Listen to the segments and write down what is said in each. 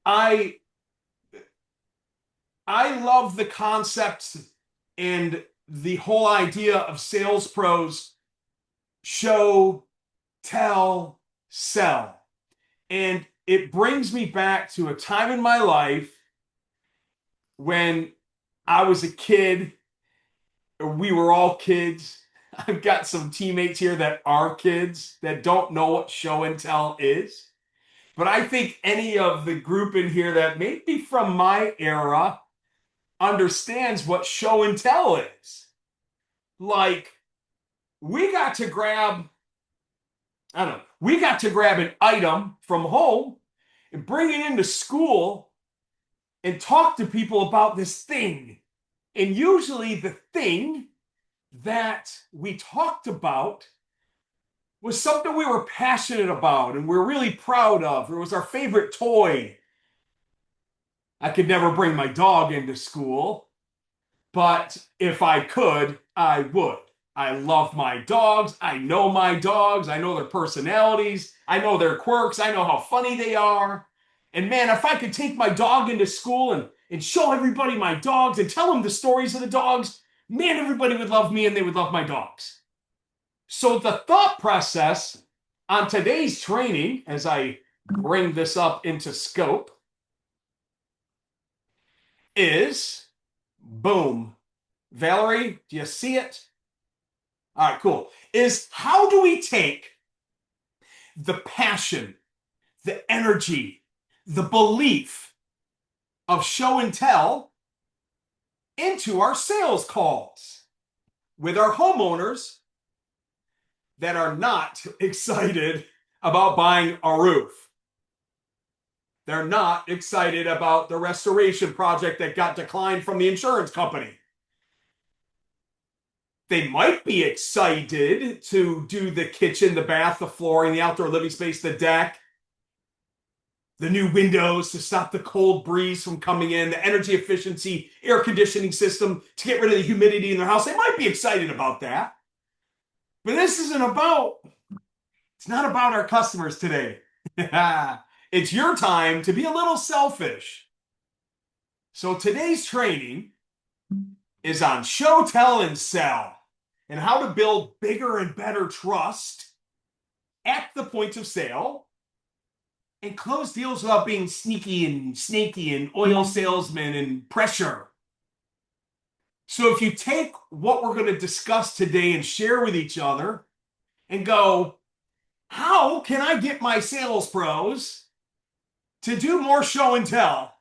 I I love the concept and the whole idea of sales pros show, tell, sell. And it brings me back to a time in my life when I was a kid. We were all kids. I've got some teammates here that are kids that don't know what show and tell is. But I think any of the group in here that may be from my era understands what show and tell is. Like, we got to grab, I don't know, we got to grab an item from home and bring it into school and talk to people about this thing. And usually the thing that we talked about was something we were passionate about and we're really proud of. It was our favorite toy. I could never bring my dog into school, but if I could, I would. I love my dogs. I know my dogs. I know their personalities. I know their quirks. I know how funny they are. And man, if I could take my dog into school and show everybody my dogs and tell them the stories of the dogs, man, everybody would love me and they would love my dogs. So the thought process on today's training, as I bring this up into scope, is boom. Valerie, do you see it? All right, cool. Is how do we take the passion, the energy, the belief of show and tell into our sales calls with our homeowners that are not excited about buying a roof? They're not excited about the restoration project that got declined from the insurance company. They might be excited to do the kitchen, the bath, the flooring, the outdoor living space, the deck, the new windows to stop the cold breeze from coming in, the energy efficiency air conditioning system to get rid of the humidity in their house. They might be excited about that. But this isn't about, it's not about our customers today. It's your time to be a little selfish. So today's training is on show, tell, and sell, and how to build bigger and better trust at the point of sale and close deals without being sneaky and snaky and oil salesman and pressure. So if you take what we're going to discuss today and share with each other and go, how can I get my sales pros to do more show and tell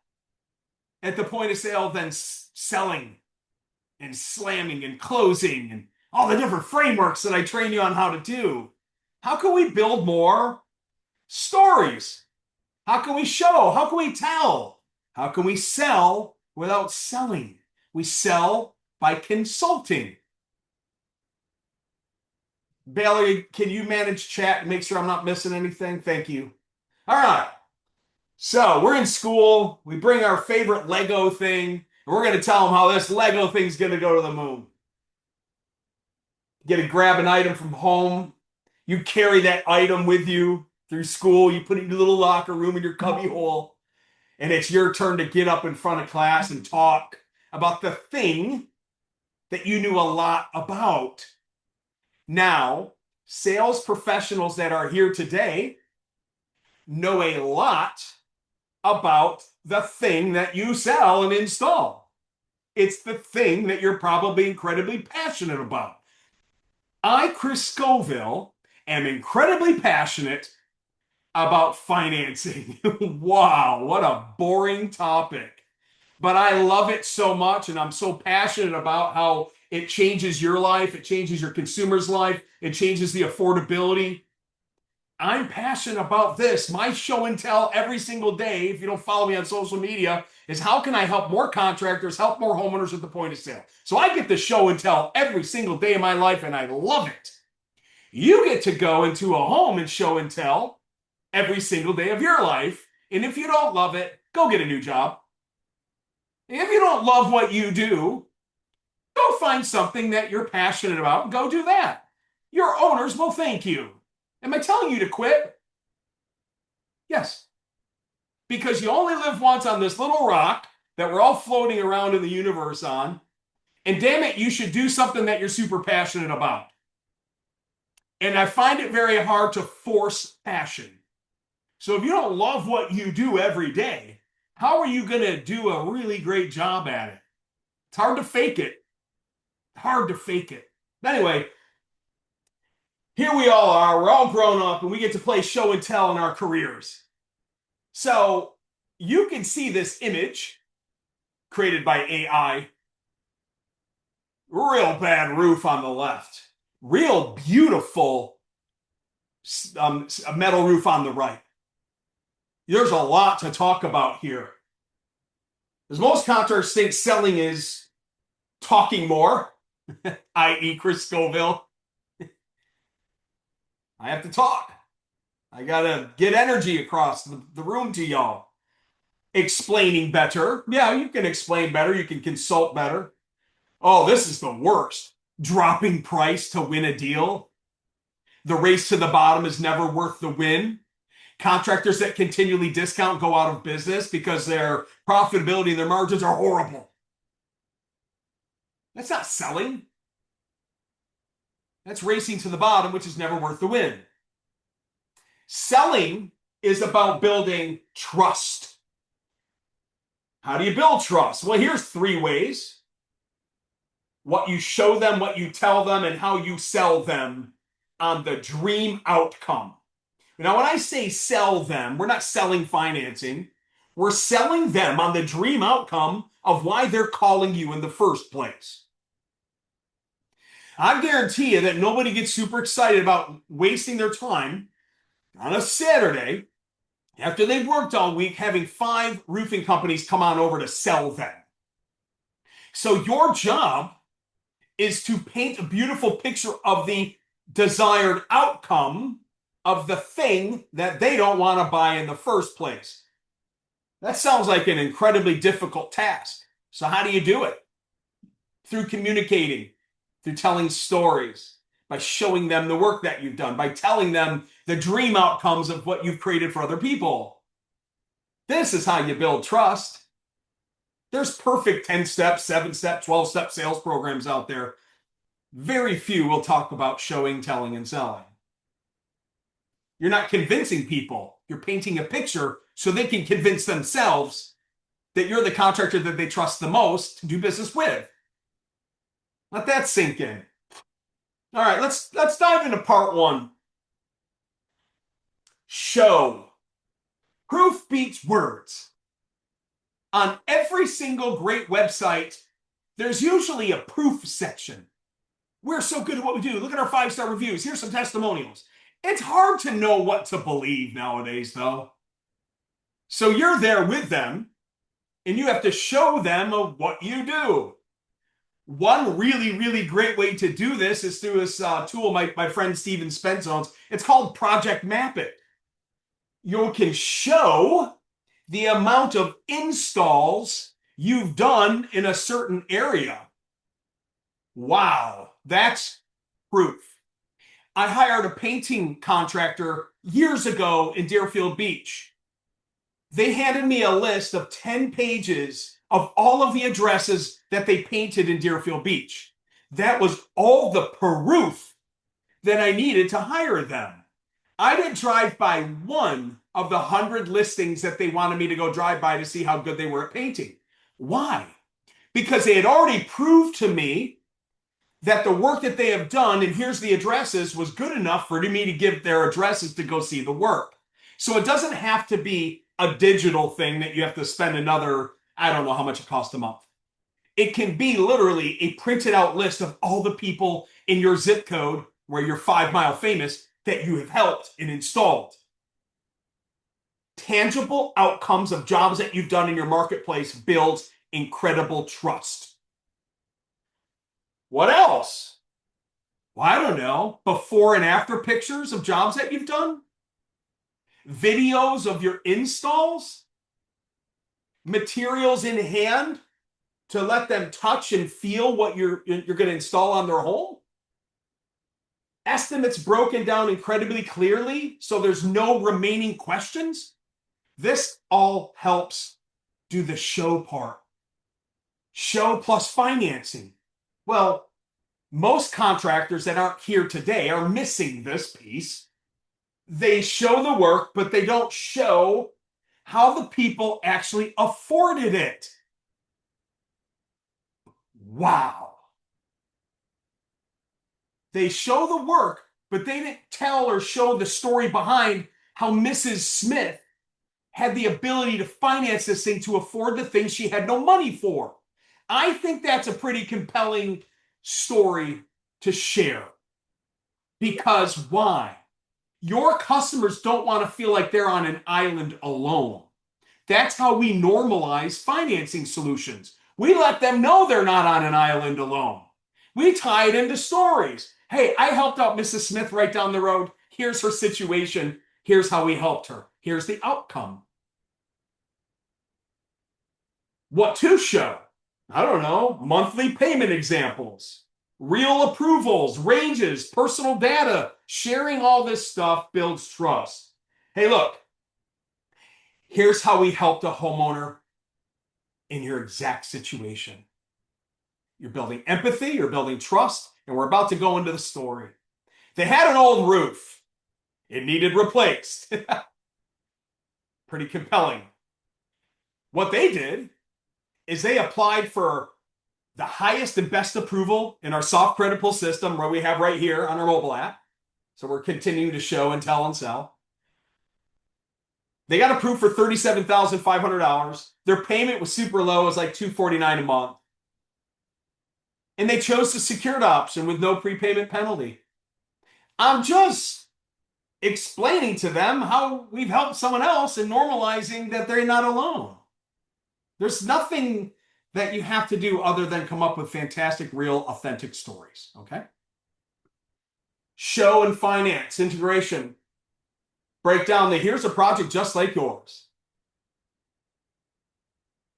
at the point of sale than selling and slamming and closing and all the different frameworks that I train you on how to do? How can we build more stories? How can we show? How can we tell? How can we sell without selling? We sell by consulting. Bailey, can you manage chat and make sure I'm not missing anything? Thank you. All right. So we're in school. We bring our favorite Lego thing, and we're going to tell them how this Lego thing's going to go to the moon. You get to grab an item from home. You carry that item with you through school. You put it in your little locker room in your cubby hole, and it's your turn to get up in front of class and talk about the thing that you knew a lot about. Now, sales professionals that are here today know a lot about the thing that you sell and install. It's the thing that you're probably incredibly passionate about. I, Chris Scoville, am incredibly passionate about financing. Wow, what a boring topic. But I love it so much, and I'm so passionate about how it changes your life, it changes your consumer's life, it changes the affordability. I'm passionate about this. My show and tell every single day, if you don't follow me on social media, is how can I help more contractors, help more homeowners at the point of sale? So I get the show and tell every single day of my life, and I love it. You get to go into a home and show and tell every single day of your life. And if you don't love it, go get a new job. If you don't love what you do, go find something that you're passionate about and go do that. Your owners will thank you. Am I telling you to quit? Yes. because you only live once on this little rock that we're all floating around in the universe on. And damn it, you should do something that you're super passionate about. And I find it very hard to force passion. So if you don't love what you do every day, how are you going to do a really great job at it? It's hard to fake it. Hard to fake it. Anyway, here we all are. We're all grown up and we get to play show and tell in our careers. So you can see this image created by AI. Real bad roof on the left. Real beautiful metal roof on the right. There's a lot to talk about here. As most contractors think selling is talking more, i.e. Chris Scoville. I have to talk. I gotta get energy across the room to y'all. Explaining better. Yeah, you can explain better. You can consult better. Oh, this is the worst. Dropping price to win a deal. The race to the bottom is never worth the win. Contractors that continually discount go out of business because their profitability and their margins are horrible. That's not selling. That's racing to the bottom, which is never worth the win. Selling is about building trust. How do you build trust? Well, here's 3 ways. What you show them, what you tell them, and how you sell them on the dream outcome. Now, when I say sell them, we're not selling financing. We're selling them on the dream outcome of why they're calling you in the first place. I guarantee you that nobody gets super excited about wasting their time on a Saturday after they've worked all week having 5 roofing companies come on over to sell them. So your job is to paint a beautiful picture of the desired outcome of the thing that they don't want to buy in the first place. That sounds like an incredibly difficult task. So how do you do it? Through communicating, through telling stories, by showing them the work that you've done, by telling them the dream outcomes of what you've created for other people. This is how you build trust. There's perfect 10-step, 7-step, 12-step sales programs out there. Very few will talk about showing, telling, and selling. You're not convincing people. You're painting a picture so they can convince themselves that you're the contractor that they trust the most to do business with. Let that sink in. All right, let's dive into part 1. Show. Proof beats words. On every single great website, there's usually a proof section. We're so good at what we do. Look at our 5-star reviews. Here's some testimonials. It's hard to know what to believe nowadays, though. So you're there with them, and you have to show them what you do. One really, really great way to do this is through this tool my friend Steven Spence owns. It's called Project Map It. You can show the amount of installs you've done in a certain area. Wow, that's proof. I hired a painting contractor years ago in Deerfield Beach. They handed me a list of 10 pages of all of the addresses that they painted in Deerfield Beach. That was all the proof that I needed to hire them. I didn't drive by one of the 100 listings that they wanted me to go drive by to see how good they were at painting. Why? Because they had already proved to me that the work that they have done, and here's the addresses, was good enough for me to give their addresses to go see the work. So it doesn't have to be a digital thing that you have to spend another, I don't know how much it costs a month. It can be literally a printed out list of all the people in your zip code where you're 5 Mile famous that you have helped and installed. Tangible outcomes of jobs that you've done in your marketplace builds incredible trust. What else? Well, I don't know. Before and after pictures of jobs that you've done? Videos of your installs? Materials in hand to let them touch and feel what you're going to install on their home? Estimates broken down incredibly clearly so there's no remaining questions? This all helps do the show part. Show plus financing. Well, most contractors that aren't here today are missing this piece. They show the work, but they don't show how the people actually afforded it. Wow. They show the work, but they didn't tell or show the story behind how Mrs. Smith had the ability to finance this thing to afford the things she had no money for. I think that's a pretty compelling story to share. Because why? Your customers don't want to feel like they're on an island alone. That's how we normalize financing solutions. We let them know they're not on an island alone. We tie it into stories. Hey, I helped out Mrs. Smith right down the road. Here's her situation. Here's how we helped her. Here's the outcome. What to show? I don't know. Monthly payment examples, real approvals, ranges, personal data. Sharing all this stuff builds trust. Hey, look, here's how we helped a homeowner in your exact situation. You're building empathy, you're building trust, and we're about to go into the story. They had an old roof. It needed replaced. Pretty compelling. What they did is they applied for the highest and best approval in our soft credit pull system, where we have right here on our mobile app. So we're continuing to show and tell and sell. They got approved for $37,500. Their payment was super low. It was like $249 a month. And they chose the secured option with no prepayment penalty. I'm just explaining to them how we've helped someone else and normalizing that they're not alone. There's nothing that you have to do other than come up with fantastic, real, authentic stories, okay? Show and finance integration. Break down here's a project just like yours.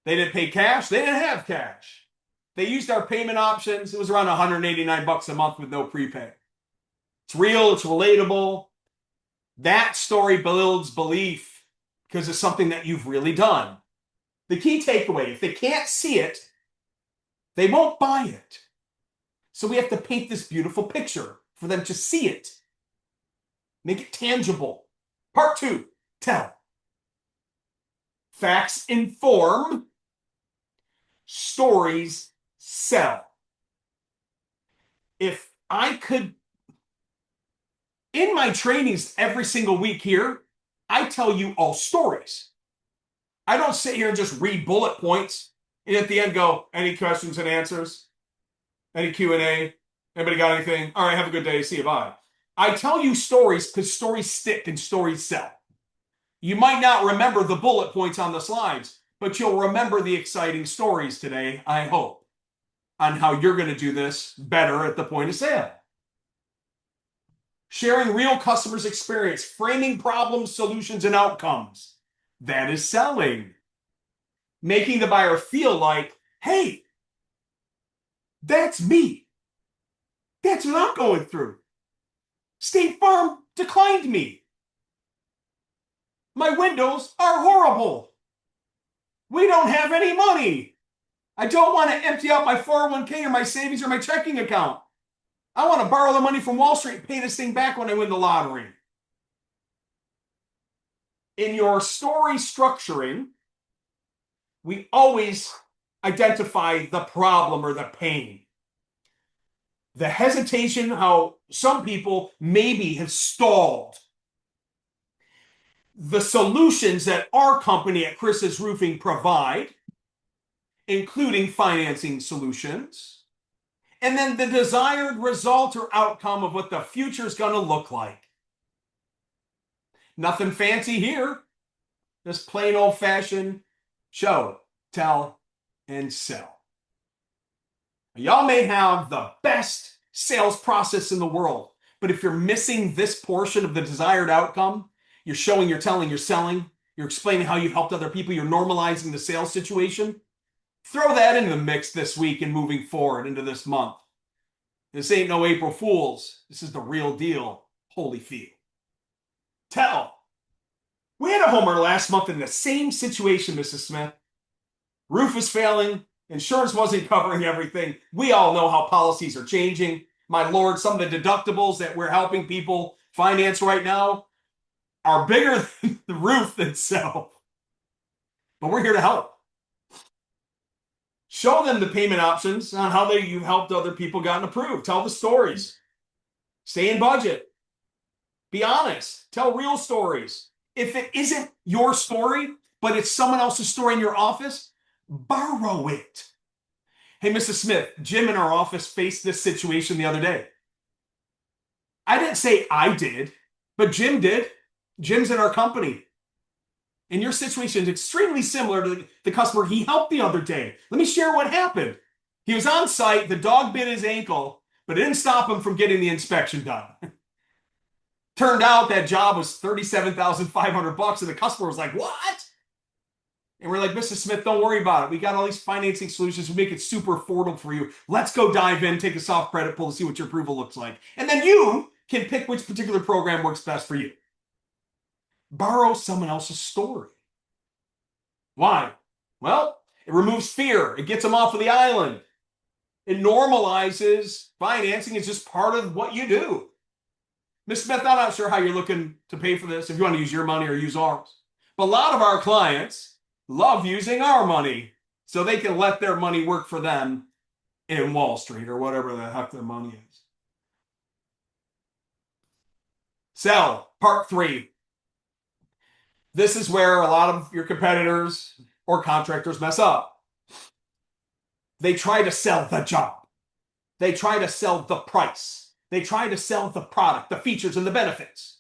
They didn't pay cash. They didn't have cash. They used our payment options. It was around $189 a month with no prepay. It's real. It's relatable. That story builds belief because it's something that you've really done. The key takeaway, if they can't see it, they won't buy it. So we have to paint this beautiful picture for them to see it. Make it tangible. Part 2, tell. Facts inform. Stories sell. If I could, in my trainings every single week here, I tell you all stories. I don't sit here and just read bullet points and at the end go, any questions and answers? Any Q&A? Anybody got anything? All right, have a good day. See you, bye. I tell you stories because stories stick and stories sell. You might not remember the bullet points on the slides, but you'll remember the exciting stories today, I hope, on how you're going to do this better at the point of sale. Sharing real customers' experience, framing problems, solutions, and outcomes. That is selling. Making the buyer feel like, hey, that's me. That's what I'm going through. State Farm declined me. My windows are horrible. We don't have any money. I don't want to empty out my 401k or my savings or my checking account. I want to borrow the money from Wall Street and pay this thing back when I win the lottery. In your story structuring, we always identify the problem or the pain. The hesitation, how some people maybe have stalled. The solutions that our company at Chris's Roofing provide, including financing solutions, and then the desired result or outcome of what the future is going to look like. Nothing fancy here. Just plain old-fashioned show, tell, and sell. Y'all may have the best sales process in the world, but if you're missing this portion of the desired outcome, you're showing, you're telling, you're selling, you're explaining how you've helped other people, you're normalizing the sales situation, throw that into the mix this week and moving forward into this month. This ain't no April Fool's. This is the real deal. Holy feel. Tell. We had a homeowner last month in the same situation, Mrs. Smith. Roof was failing. Insurance wasn't covering everything. We all know how policies are changing. My Lord, some of the deductibles that we're helping people finance right now are bigger than the roof itself. But we're here to help. Show them the payment options on how you've helped other people gotten approved. Tell the stories. Stay in budget. Be honest. Tell real stories. If it isn't your story, but it's someone else's story in your office, borrow it. Hey, Mrs. Smith, Jim in our office faced this situation the other day. I didn't say I did, but Jim did. Jim's in our company. And your situation is extremely similar to the customer he helped the other day. Let me share what happened. He was on site, the dog bit his ankle, but it didn't stop him from getting the inspection done. Turned out that job was $37,500, and the customer was like, "What?" And we're like, "Mrs. Smith, don't worry about it. We got all these financing solutions. We make it super affordable for you. Let's go dive in, take a soft credit pull to see what your approval looks like. And then you can pick which particular program works best for you." Borrow someone else's story. Why? Well, it removes fear. It gets them off of the island. It normalizes financing. It's just part of what you do. Ms. Smith, I'm not sure how you're looking to pay for this, if you want to use your money or use ours. But a lot of our clients love using our money so they can let their money work for them in Wall Street or whatever the heck their money is. Sell, part 3. This is where a lot of your competitors or contractors mess up. They try to sell the job. They try to sell the price. They try to sell the product, the features, and the benefits.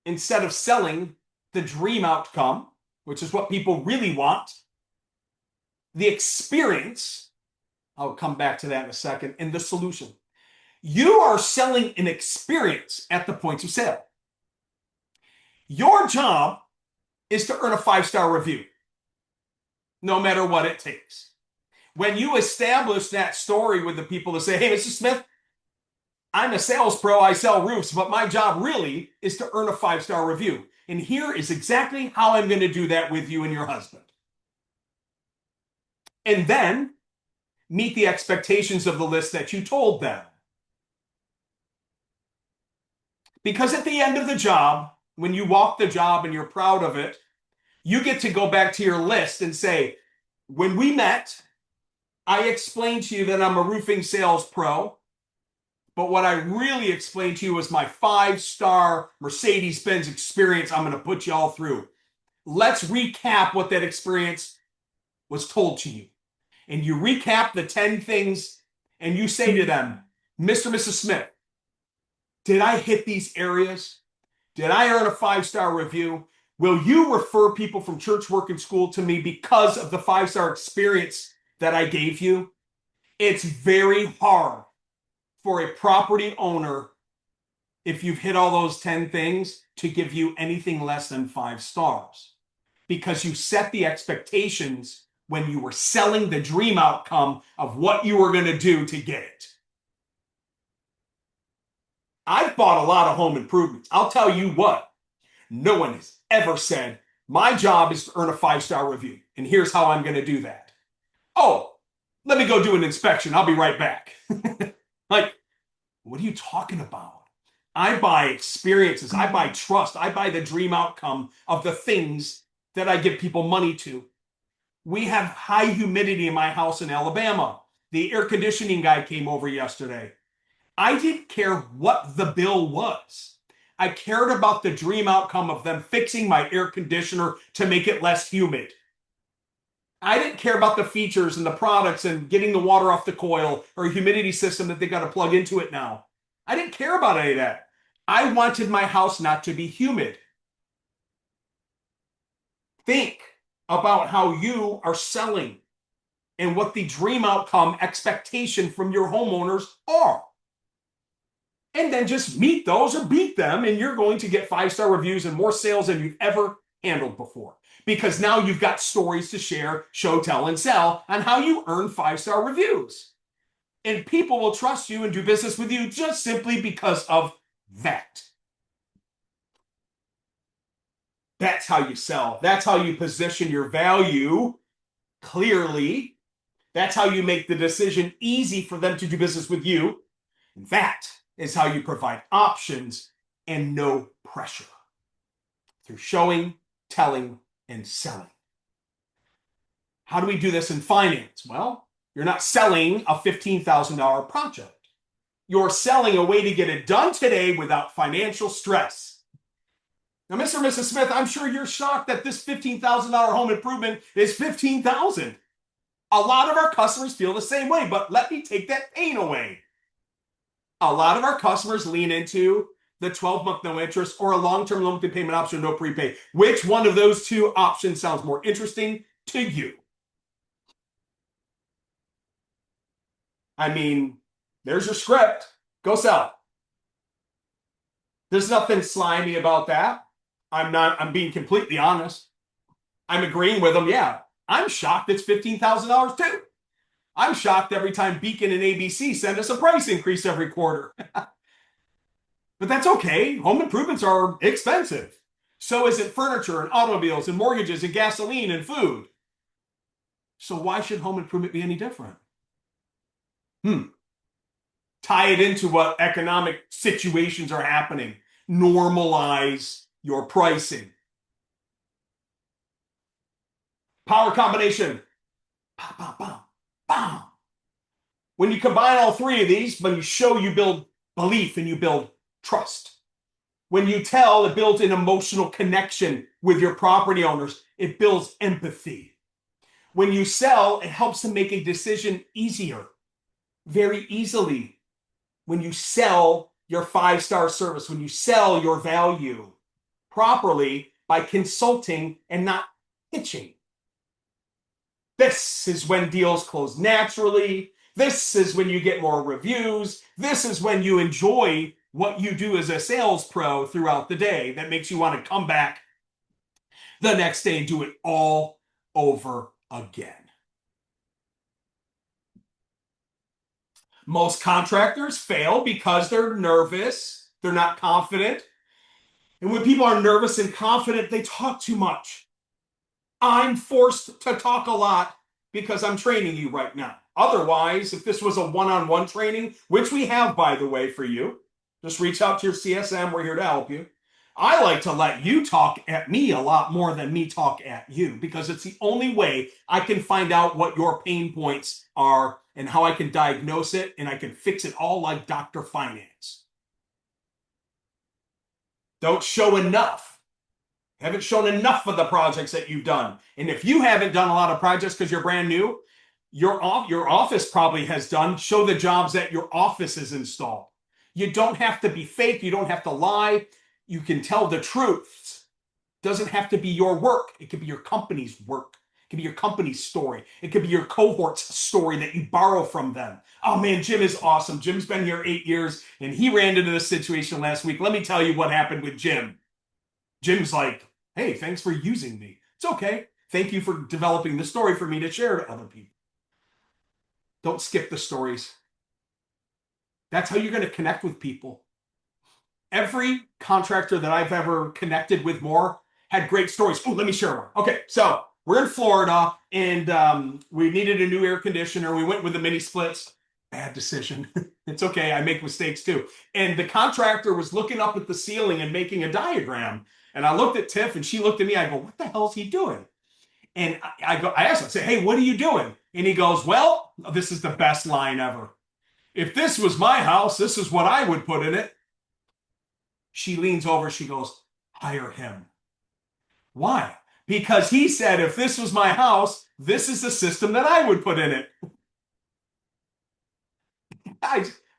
Instead of selling the dream outcome, which is what people really want, the experience, I'll come back to that in a second, and the solution. You are selling an experience at the point of sale. Your job is to earn a 5-star review, no matter what it takes. When you establish that story with the people to say, "Hey, Mr. Smith, I'm a sales pro, I sell roofs, but my job really is to earn a 5-star review. And here is exactly how I'm going to do that with you and your husband." And then meet the expectations of the list that you told them. Because at the end of the job, when you walk the job and you're proud of it, you get to go back to your list and say, "When we met, I explained to you that I'm a roofing sales pro, but what I really explained to you was my 5-star Mercedes-Benz experience I'm going to put you all through. Let's recap what that experience was told to you." And you recap the 10 things and you say to them, "Mr. and Mrs. Smith, did I hit these areas? Did I earn a 5-star review? Will you refer people from church, work, and school to me because of the 5-star experience that I gave you?" It's very hard for a property owner, if you've hit all those 10 things, to give you anything less than 5 stars. Because you set the expectations when you were selling the dream outcome of what you were going to do to get it. I've bought a lot of home improvements. I'll tell you what, no one has ever said, "My job is to earn a 5-star review, and here's how I'm going to do that. Oh, let me go do an inspection. I'll be right back." Like, what are you talking about? I buy experiences. I buy trust. I buy the dream outcome of the things that I give people money to. We have high humidity in my house in Alabama. The air conditioning guy came over yesterday. I didn't care what the bill was. I cared about the dream outcome of them fixing my air conditioner to make it less humid. I didn't care about the features and the products and getting the water off the coil or a humidity system that they got to plug into it now. I didn't care about any of that. I wanted my house not to be humid. Think about how you are selling and what the dream outcome expectation from your homeowners are. And then just meet those or beat them, and you're going to get 5-star reviews and more sales than you've ever handled before. Because now you've got stories to share, show, tell, and sell on how you earn 5-star reviews. And people will trust you and do business with you just simply because of that. That's how you sell. That's how you position your value clearly. That's how you make the decision easy for them to do business with you. And that is how you provide options and no pressure through showing, telling, and selling. How do we do this in finance? Well, you're not selling a $15,000 project. You're selling a way to get it done today without financial stress. Now, Mr. and Mrs. Smith, I'm sure you're shocked that this $15,000 home improvement is $15,000. A lot of our customers feel the same way, but let me take that pain away. A lot of our customers lean into the 12-month no interest or a long-term loan payment option, no prepay. Which one of those two options sounds more interesting to you? I mean, there's your script. Go sell. There's nothing slimy about that. I'm being completely honest. I'm agreeing with them. Yeah, I'm shocked it's $15,000 too. I'm shocked every time Beacon and ABC send us a price increase every quarter. But that's okay. Home improvements are expensive. So is it furniture and automobiles and mortgages and gasoline and food. So why should home improvement be any different? Tie it into what economic situations are happening. Normalize your pricing. Power combination. Bam, bam, bam, bam. When you combine all three of these, when you show, you build belief and you build trust. When you tell, it builds an emotional connection with your property owners. It builds empathy. When you sell, it helps them make a decision easier, very easily. When you sell your 5-star service, when you sell your value properly by consulting and not pitching. This is when deals close naturally. This is when you get more reviews. This is when you enjoy what you do as a sales pro throughout the day that makes you want to come back the next day and do it all over again. Most contractors fail because they're nervous. They're not confident. And when people are nervous and confident, they talk too much. I'm forced to talk a lot because I'm training you right now. Otherwise, if this was a one-on-one training, which we have, by the way, for you, just reach out to your CSM. We're here to help you. I like to let you talk at me a lot more than me talk at you because it's the only way I can find out what your pain points are and how I can diagnose it and I can fix it all like Dr. Finance. Don't show enough. Haven't shown enough of the projects that you've done. And if you haven't done a lot of projects because you're brand new, your office probably has done. Show the jobs that your office is installed. You don't have to be fake. You don't have to lie. You can tell the truth. It doesn't have to be your work. It could be your company's work. It could be your company's story. It could be your cohort's story that you borrow from them. Oh man, Jim is awesome. Jim's been here 8 years and he ran into this situation last week. Let me tell you what happened with Jim. Jim's like, hey, thanks for using me. It's okay. Thank you for developing the story for me to share to other people. Don't skip the stories. That's how you're going to connect with people. Every contractor that I've ever connected with more had great stories. Oh, let me share one. Okay, so we're in Florida and we needed a new air conditioner. We went with the mini splits. Bad decision. It's okay. I make mistakes too. And the contractor was looking up at the ceiling and making a diagram. And I looked at Tiff and she looked at me. I go, what the hell is he doing? And I asked him, I say, hey, what are you doing? And he goes, well, this is the best line ever. If this was my house, this is what I would put in it. She leans over, she goes, hire him. Why? Because he said, if this was my house, this is the system that I would put in it.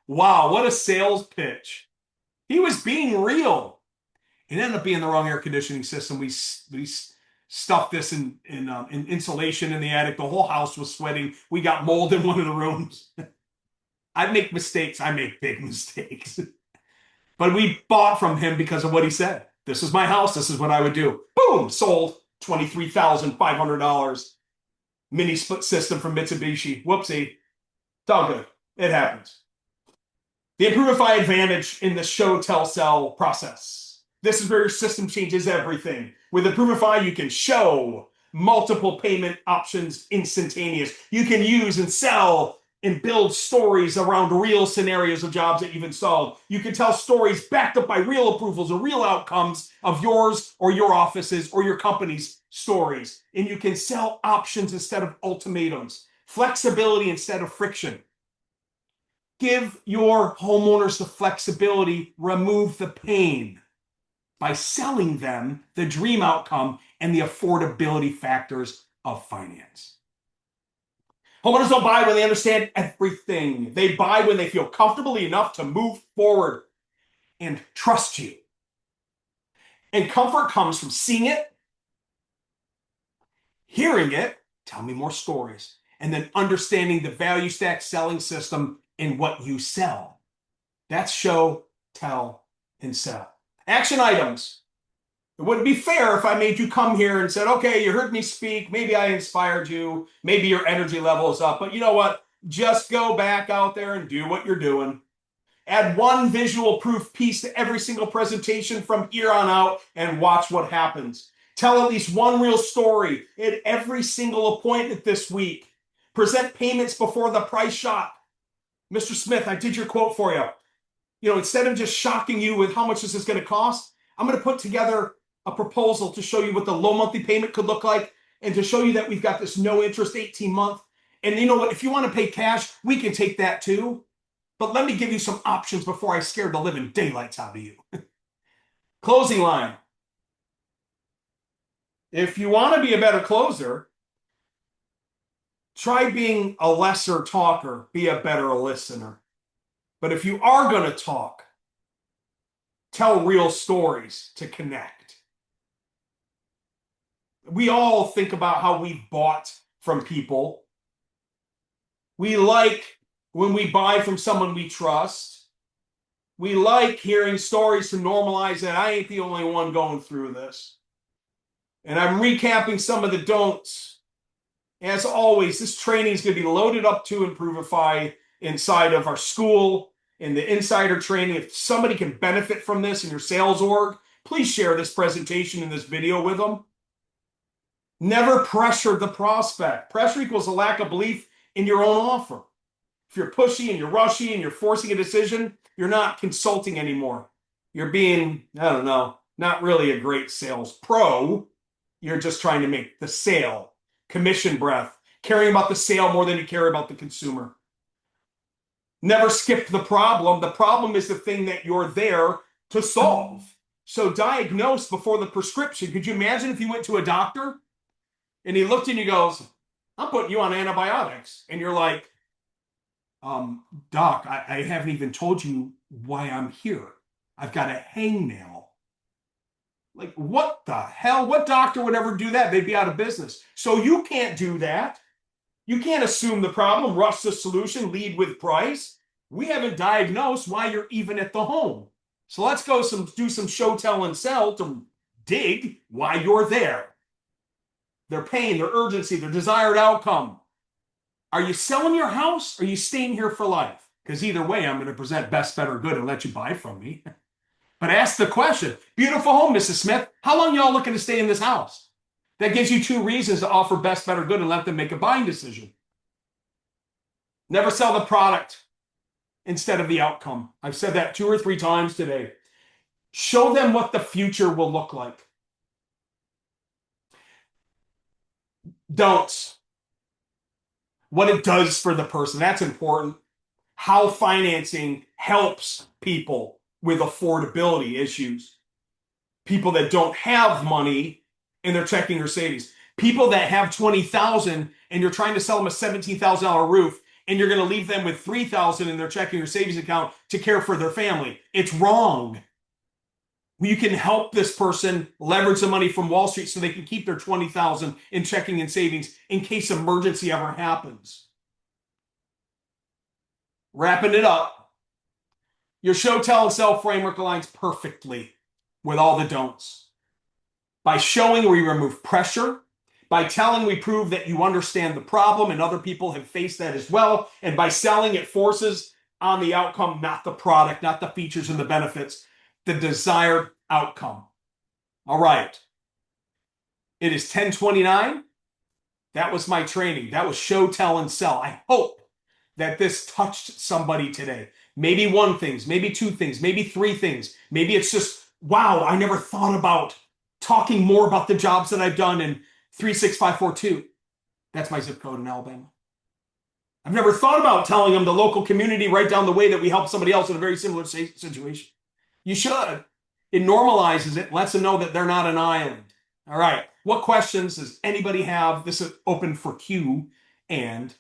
Wow, what a sales pitch. He was being real. It ended up being the wrong air conditioning system. We stuffed this in insulation in the attic. The whole house was sweating. We got mold in one of the rooms. I make mistakes. I make big mistakes. But we bought from him because of what he said. This is my house. This is what I would do. Boom, sold. $23,500. Mini split system from Mitsubishi. Whoopsie. It's all good. It happens. The Improve-ify advantage in the show, tell, sell process. This is where your system changes everything. With Improvify, you can show multiple payment options instantaneous. You can use and sell and build stories around real scenarios of jobs that you've installed. You can tell stories backed up by real approvals or real outcomes of yours or your office's or your company's stories. And you can sell options instead of ultimatums, flexibility instead of friction. Give your homeowners the flexibility, remove the pain by selling them the dream outcome and the affordability factors of finance. Homeowners don't buy when they understand everything. They buy when they feel comfortable enough to move forward and trust you. And comfort comes from seeing it, hearing it, tell me more stories, and then understanding the value stack selling system in what you sell. That's show, tell, and sell. Action items. It wouldn't be fair if I made you come here and said, okay, you heard me speak. Maybe I inspired you. Maybe your energy level is up. But you know what? Just go back out there and do what you're doing. Add one visual proof piece to every single presentation from here on out and watch what happens. Tell at least one real story at every single appointment this week. Present payments before the price shock. Mr. Smith, I did your quote for you. Instead of just shocking you with how much this is going to cost, I'm going to put together a proposal to show you what the low monthly payment could look like and to show you that we've got this no interest 18-month. And you know what? If you want to pay cash, we can take that too. But let me give you some options before I scare the living daylights out of you. Closing line. If you want to be a better closer, try being a lesser talker, be a better listener. But if you are going to talk, tell real stories to connect. We all think about how we've bought from people. We like when we buy from someone we trust. We like hearing stories to normalize that I ain't the only one going through this. And I'm recapping some of the don'ts. As always, this training is going to be loaded up to Improvify inside of our school in the insider training. If somebody can benefit from this in your sales org, please share this presentation and this video with them. Never pressure the prospect. Pressure equals a lack of belief in your own offer. If you're pushy and you're rushy and you're forcing a decision, you're not consulting anymore. You're being, not really a great sales pro. You're just trying to make the sale. Commission breath. Caring about the sale more than you care about the consumer. Never skip the problem. The problem is the thing that you're there to solve. So diagnose before the prescription. Could you imagine if you went to a doctor and he looked and he goes, I'm putting you on antibiotics. And you're like, Doc, I haven't even told you why I'm here. I've got a hangnail. Like, what the hell? What doctor would ever do that? They'd be out of business. So you can't do that. You can't assume the problem, rush the solution, lead with price. We haven't diagnosed why you're even at the home. So let's go do some show, tell, and sell to dig why you're there. Their pain, their urgency, their desired outcome. Are you selling your house or are you staying here for life? Because either way, I'm going to present best, better, good and let you buy from me. But ask the question, beautiful home, Mrs. Smith, how long y'all looking to stay in this house? That gives you two reasons to offer best, better, good and let them make a buying decision. Never sell the product instead of the outcome. I've said that 2 or 3 times today. Show them what the future will look like. Don'ts. What it does for the person. That's important. How financing helps people with affordability issues. People that don't have money in their checking or savings. People that have $20,000 and you're trying to sell them a $17,000 roof and you're going to leave them with $3,000 in their checking or savings account to care for their family. It's wrong. You can help this person leverage the money from Wall Street so they can keep their $20,000 in checking and savings in case emergency ever happens. Wrapping it up, your show, tell, and sell framework aligns perfectly with all the don'ts. By showing, we remove pressure. By telling, we prove that you understand the problem and other people have faced that as well. And by selling, it forces on the outcome, not the product, not the features and the benefits, the desired outcome. All right. It is 10:29. That was my training. That was show, tell, and sell. I hope that this touched somebody today. Maybe one thing, maybe two things, maybe three things. Maybe it's just, wow, I never thought about talking more about the jobs that I've done in 36542. That's my zip code in Alabama. I've never thought about telling them the local community right down the way that we help somebody else in a very similar situation. You should. It normalizes it, lets them know that they're not an island. All right. What questions does anybody have? This is open for Q and